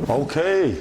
Okay.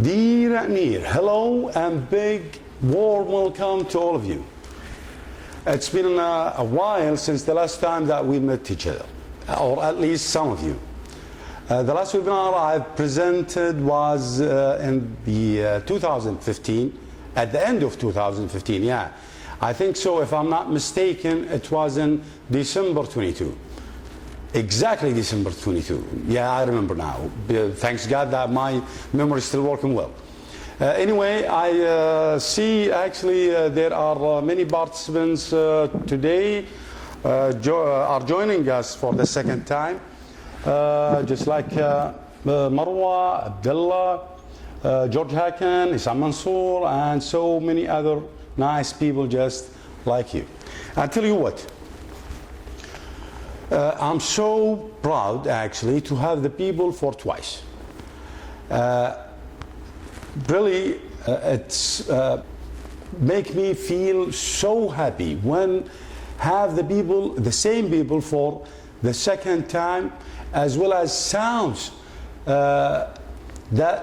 Dear Amir, hello and big warm welcome to all of you. It's been a while since the last time that we met each other, or at least some of you. The last webinar I presented was in the 2015, at the end of 2015, yeah. I think so, if I'm not mistaken, it was in December 22. Exactly December 22. Yeah, I remember now. Thanks God that my memory is still working well. Anyway, I see actually there are many participants today are joining us for the second time. Just like Marwa, Abdullah, George Hakan, Isam Mansour, and so many other nice people just like you. I'll tell you what. I'm so proud actually to have the people for twice. Really, it's make me feel so happy when have the people, the same people for the second time, as well as sounds that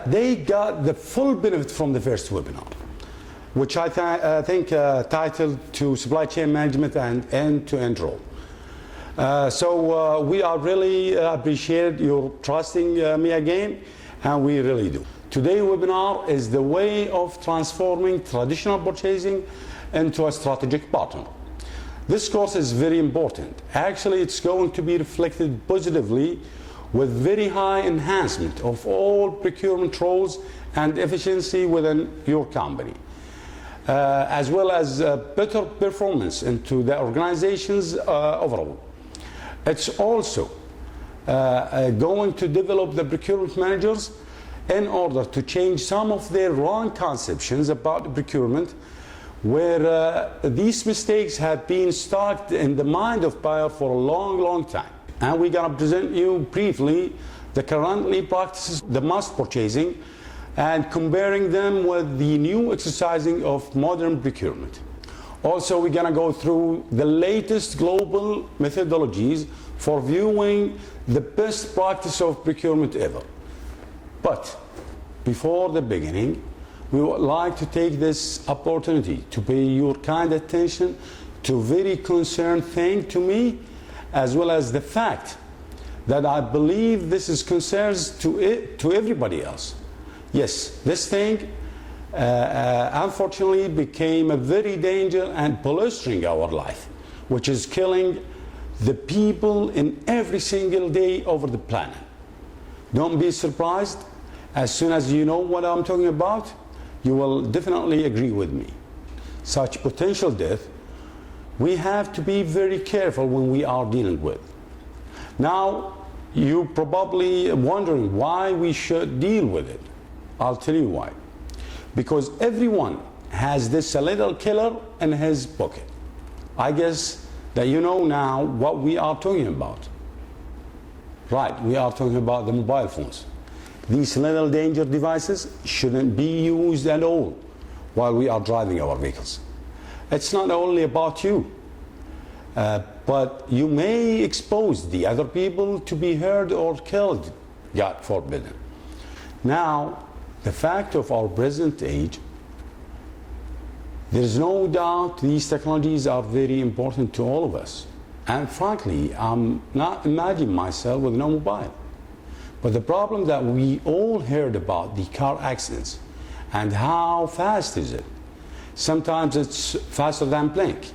they got the full benefit from the first webinar, which I think titled to Supply Chain Management and End-to-End Role. So we are really appreciate your trusting me again, and we really do. Today's webinar is the way of transforming traditional purchasing into a strategic partner. This course is very important. Actually, it's going to be reflected positively with very high enhancement of all procurement roles and efficiency within your company, as well as better performance into the organization's overall. It's also going to develop the procurement managers in order to change some of their wrong conceptions about procurement, where these mistakes have been stuck in the mind of buyer for a long time. And we're going to present you briefly the currently practices the mass purchasing and comparing them with the new exercising of modern procurement. Also, we're going to go through the latest global methodologies for viewing the best practice of procurement ever. But before the beginning, we would like to take this opportunity to pay your kind attention to a very concerned thing to me, as well as the fact that I believe this is concerns to everybody else. Yes, this thing unfortunately became a very dangerous and polluting our life, which is killing the people in every single day over the planet. Don't be surprised. As soon as you know what I'm talking about, you will definitely agree with me. Such potential death, we have to be very careful when we are dealing with. Now, you're probably wondering why we should deal with it. I'll tell you why. Because everyone has this little killer in his pocket. I guess that you know now what we are talking about. Right, we are talking about the mobile phones. These little danger devices shouldn't be used at all while we are driving our vehicles. It's not only about you, but you may expose the other people to be hurt or killed, God forbid. Now, the fact of our present age, there is no doubt these technologies are very important to all of us. And frankly, I'm not imagining myself with no mobile. But the problem that we all heard about the car accidents and how fast is it? Sometimes it's faster than blink.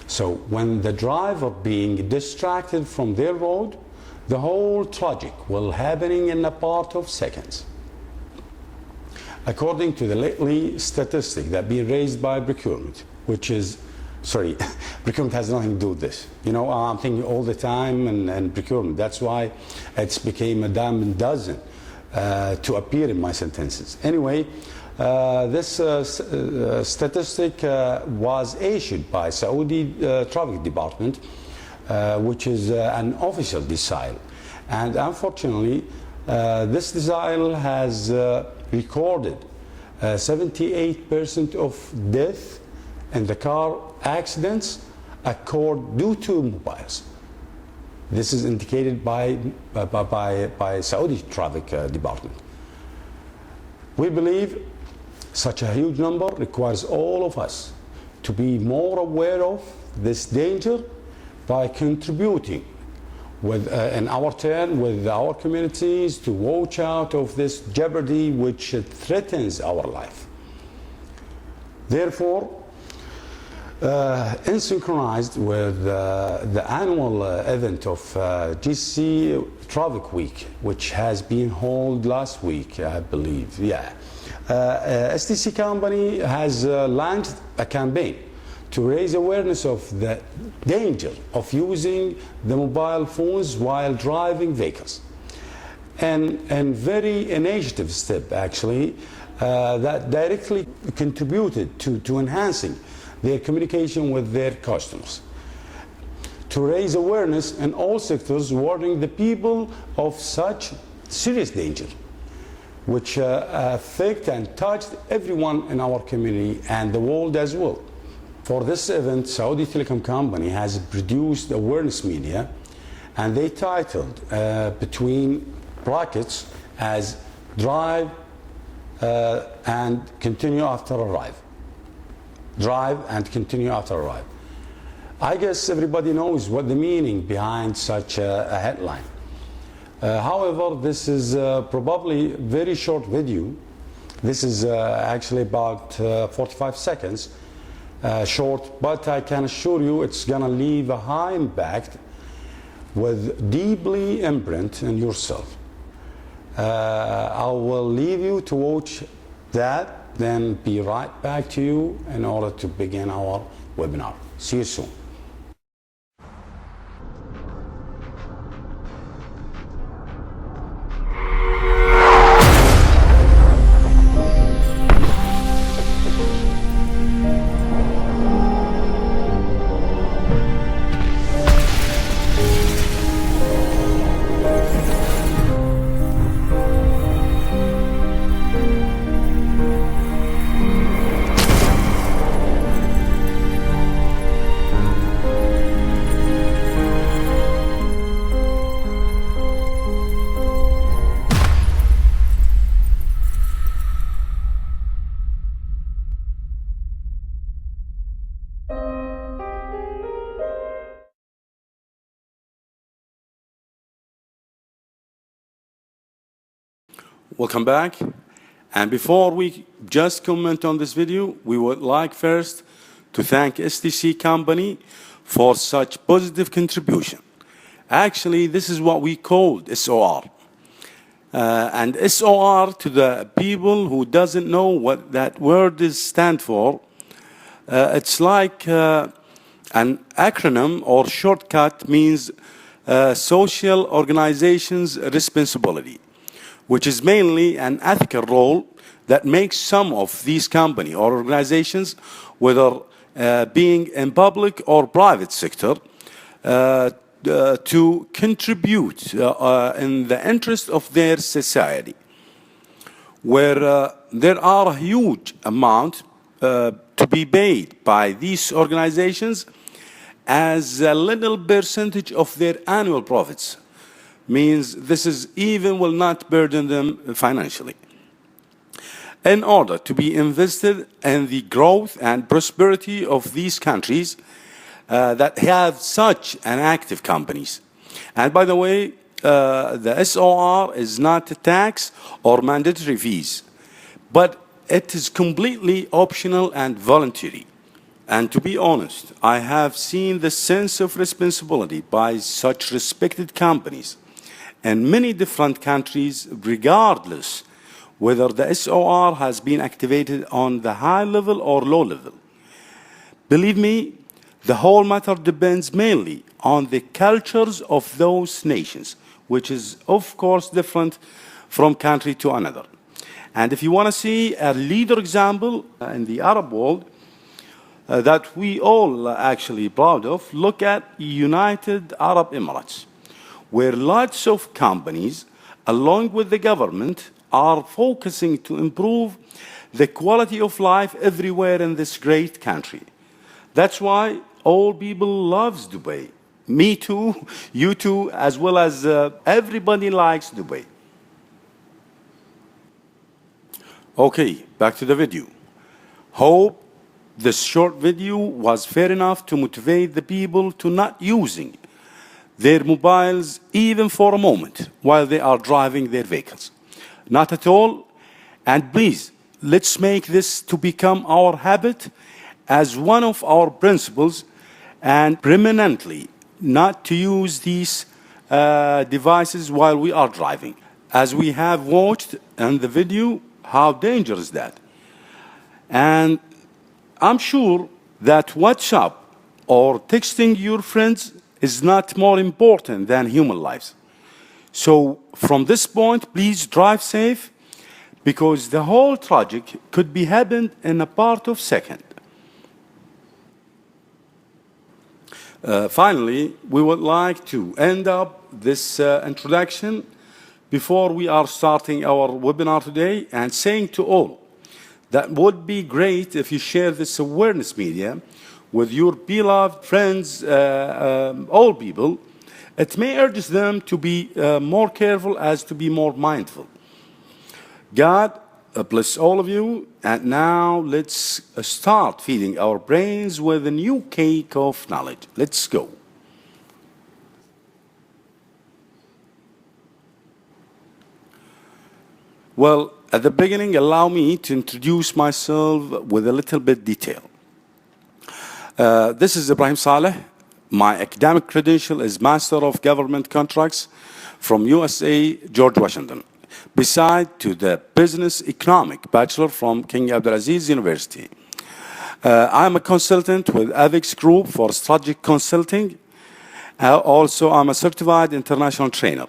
So when the driver being distracted from their road, the whole tragic will happening in a part of seconds. According to the lately statistic that being raised by procurement, which is, sorry, procurement has nothing to do with this. You know, I'm thinking all the time and procurement. That's why it's became a dime a dozen to appear in my sentences. Anyway, this statistic was issued by Saudi Traffic Department, which is an official decile. And unfortunately, this decile has recorded 78% of death in the car accidents occurred due to mobiles. This is indicated by Saudi Traffic Department. We believe such a huge number requires all of us to be more aware of this danger by contributing in our turn with our communities to watch out of this jeopardy which threatens our life. Therefore, in synchronized with the annual event of GCC Traffic Week, which has been held last week, I believe, STC company has launched a campaign to raise awareness of the danger of using the mobile phones while driving vehicles. And very initiative step, actually, that directly contributed to enhancing their communication with their customers. To raise awareness in all sectors, warning the people of such serious danger, which affect and touched everyone in our community and the world as well. For this event, Saudi Telecom Company has produced awareness media, and they titled between brackets as "Drive and continue after arrive." Drive and continue after arrive. I guess everybody knows what the meaning behind such a headline. However, this is probably a very short video. This is actually about 45 seconds short, but I can assure you it's gonna leave a high impact with deeply imprint in yourself. I will leave you to watch that, then be right back to you in order to begin our webinar. See you soon. Welcome back. And before we just comment on this video, we would like first to thank STC company for such positive contribution. Actually, this is what we called SOR. And SOR, to the people who doesn't know what that word is stand for, it's like an acronym or shortcut, means social organizations responsibility, which is mainly an ethical role that makes some of these company or organizations, whether being in public or private sector, to contribute in the interest of their society, where there are a huge amount to be paid by these organizations as a little percentage of their annual profits. Means this is even will not burden them financially. In order to be invested in the growth and prosperity of these countries that have such an active companies. And by the way, the SOR is not a tax or mandatory fees, but it is completely optional and voluntary. And to be honest, I have seen the sense of responsibility by such respected companies in many different countries, regardless whether the SOR has been activated on the high level or low level. Believe me, the whole matter depends mainly on the cultures of those nations, which is of course different from country to another. And if you want to see a leader example in the Arab world that we all actually proud of, look at United Arab Emirates, where lots of companies, along with the government, are focusing to improve the quality of life everywhere in this great country. That's why all people love Dubai, Me too, you too, as well as everybody likes Dubai. Okay, back to the video. Hope this short video was fair enough to motivate the people to not using their mobiles even for a moment while they are driving their vehicles. Not at all. And please, let's make this to become our habit as one of our principles, and permanently not to use these devices while we are driving. As we have watched in the video, how dangerous that. And I'm sure that WhatsApp or texting your friends is not more important than human lives. So from this point, please drive safe, because the whole tragic could be happened in a part of second. Finally, we would like to end up this introduction before we are starting our webinar today and saying to all that would be great if you share this awareness media with your beloved friends, all people. It may urge them to be more careful as to be more mindful. God bless all of you. And now let's start feeding our brains with a new cake of knowledge. Let's go. Well, at the beginning, allow me to introduce myself with a little bit detail. This is Ibrahim Saleh. My academic credential is Master of Government Contracts from USA, George Washington, beside to the Business Economic Bachelor from King Abdulaziz University. I'm a consultant with AVIX Group for Strategic Consulting. Also, I'm a certified international trainer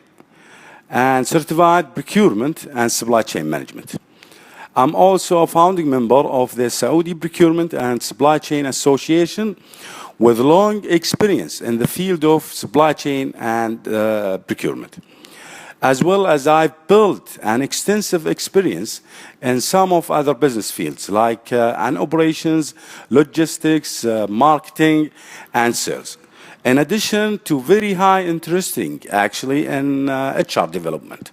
and certified procurement and supply chain management. I'm also a founding member of the Saudi Procurement and Supply Chain Association with long experience in the field of supply chain and procurement. As well as I've built an extensive experience in some of other business fields like operations, logistics, marketing, and sales. In addition to very high interesting, actually, in HR development.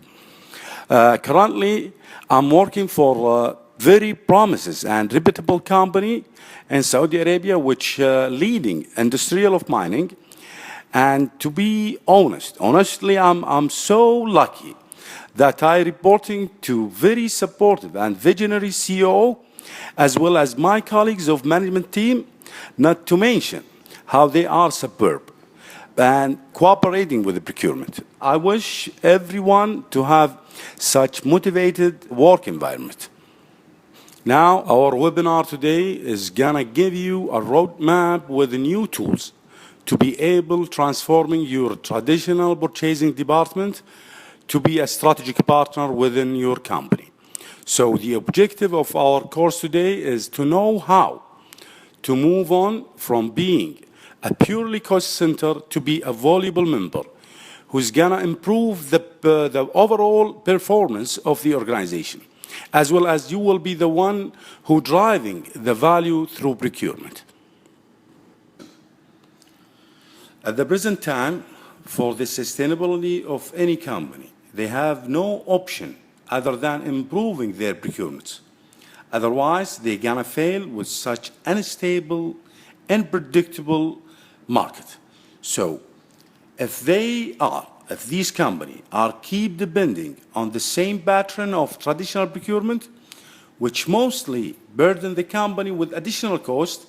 Currently, I'm working for a very promising and reputable company in Saudi Arabia, which leading industrial of mining. And to be honestly, I'm so lucky that I reporting to very supportive and visionary CEO, as well as my colleagues of management team, not to mention how they are superb and cooperating with the procurement. I wish everyone to have such motivated work environment. Now, our webinar today is gonna give you a roadmap with new tools to be able transforming your traditional purchasing department to be a strategic partner within your company. So the objective of our course today is to know how to move on from being a purely cost center to be a valuable member who's gonna improve the overall performance of the organization, as well as you will be the one who driving the value through procurement. At the present time, for the sustainability of any company, they have no option other than improving their procurements. Otherwise, they're gonna fail with such unstable, unpredictable market. So, if these companies are keep depending on the same pattern of traditional procurement, which mostly burden the company with additional cost,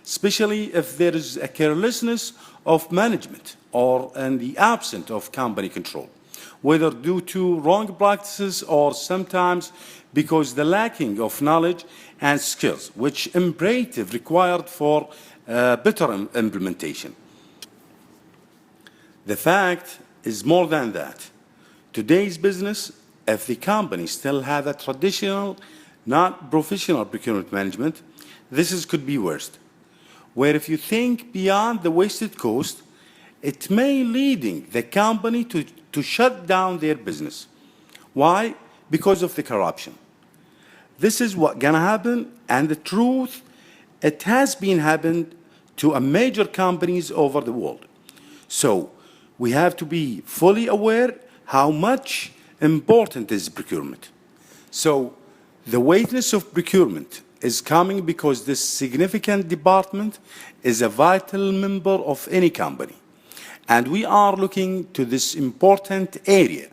especially if there is a carelessness of management or in the absence of company control, whether due to wrong practices or sometimes because the lacking of knowledge and skills, which imperative required for better implementation. The fact is more than that. Today's business, if the company still have a traditional, not professional procurement management, could be worst. Where if you think beyond the wasted cost, it may leading the company to shut down their business. Why? Because of the corruption. This is what's gonna happen, and the truth, it has been happened to a major companies over the world. So we have to be fully aware how much important is procurement. So the weightiness of procurement is coming because this significant department is a vital member of any company. And we are looking to this important area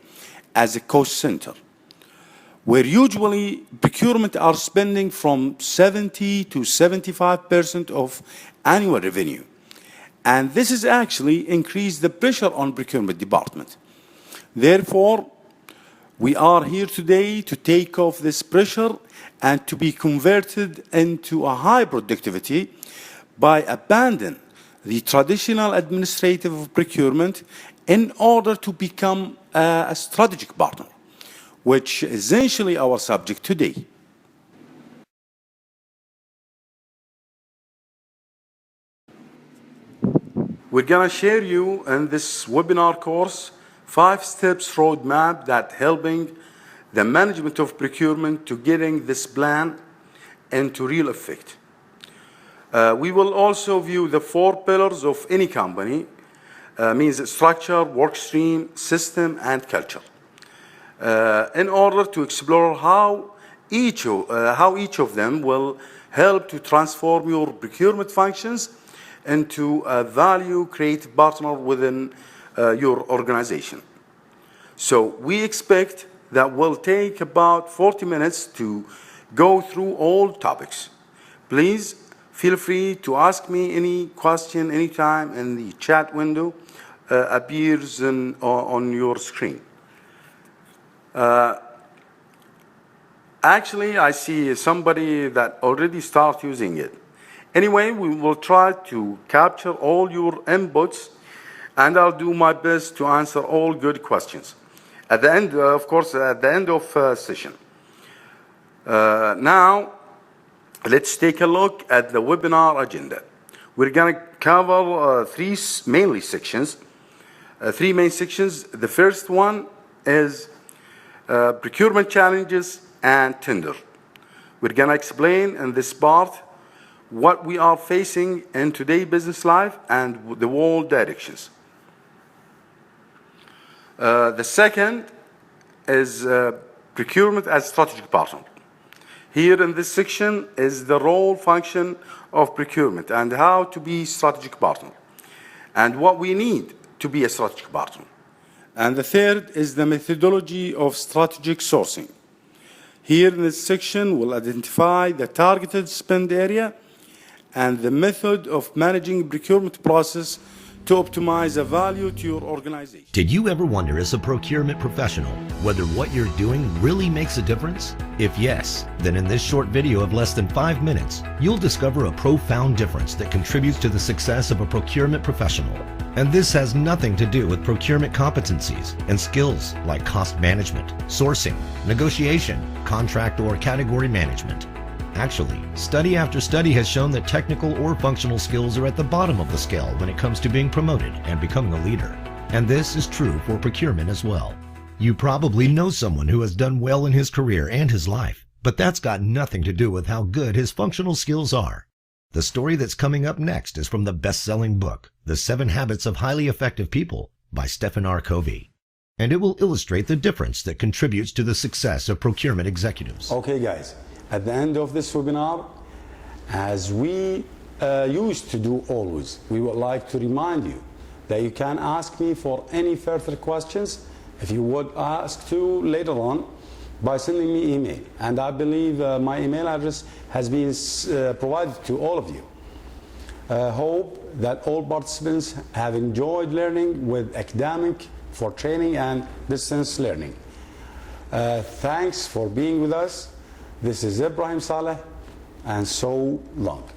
as a cost center, where usually procurement are spending from 70 to 75% of annual revenue. And this has actually increased the pressure on procurement department. Therefore, we are here today to take off this pressure and to be converted into a high productivity by abandoning the traditional administrative procurement in order to become a strategic partner, which is essentially our subject today. We're going to share you in this webinar course 5 steps roadmap that helping the management of procurement to getting this plan into real effect. We will also view the 4 pillars of any company, means structure, work stream, system, and culture, in order to explore how each of them will help to transform your procurement functions into a value-creative partner within your organization. So we expect that will take about 40 minutes to go through all topics. Please feel free to ask me any question anytime, and the chat window appears on your screen. Actually, I see somebody that already started using it. Anyway, we will try to capture all your inputs, and I'll do my best to answer all good questions. At the end, of course, at the end of session. Now, let's take a look at the webinar agenda. We're going to cover 3 main sections. The first one is procurement challenges and tender. We're going to explain in this part what we are facing in today's business life and the world directions. The second is procurement as strategic partner. Here in this section is the role function of procurement and how to be strategic partner and what we need to be a strategic partner. And the third is the methodology of strategic sourcing. Here in this section, we'll identify the targeted spend area and the method of managing procurement process to optimize the value to your organization. Did you ever wonder as a procurement professional whether what you're doing really makes a difference? If yes, then in this short video of less than 5 minutes, you'll discover a profound difference that contributes to the success of a procurement professional. And this has nothing to do with procurement competencies and skills like cost management, sourcing, negotiation, contract or category management. Actually, study after study has shown that technical or functional skills are at the bottom of the scale when it comes to being promoted and becoming a leader. And this is true for procurement as well. You probably know someone who has done well in his career and his life, but that's got nothing to do with how good his functional skills are. The story that's coming up next is from the best-selling book, The 7 Habits of Highly Effective People by Stephen R. Covey. And it will illustrate the difference that contributes to the success of procurement executives. Okay, guys. At the end of this webinar, as we used to do always, we would like to remind you that you can ask me for any further questions if you would ask to later on by sending me email. And I believe my email address has been provided to all of you. Hope that all participants have enjoyed learning with academic for training and distance learning. Thanks for being with us. This is Ibrahim Saleh, and so long.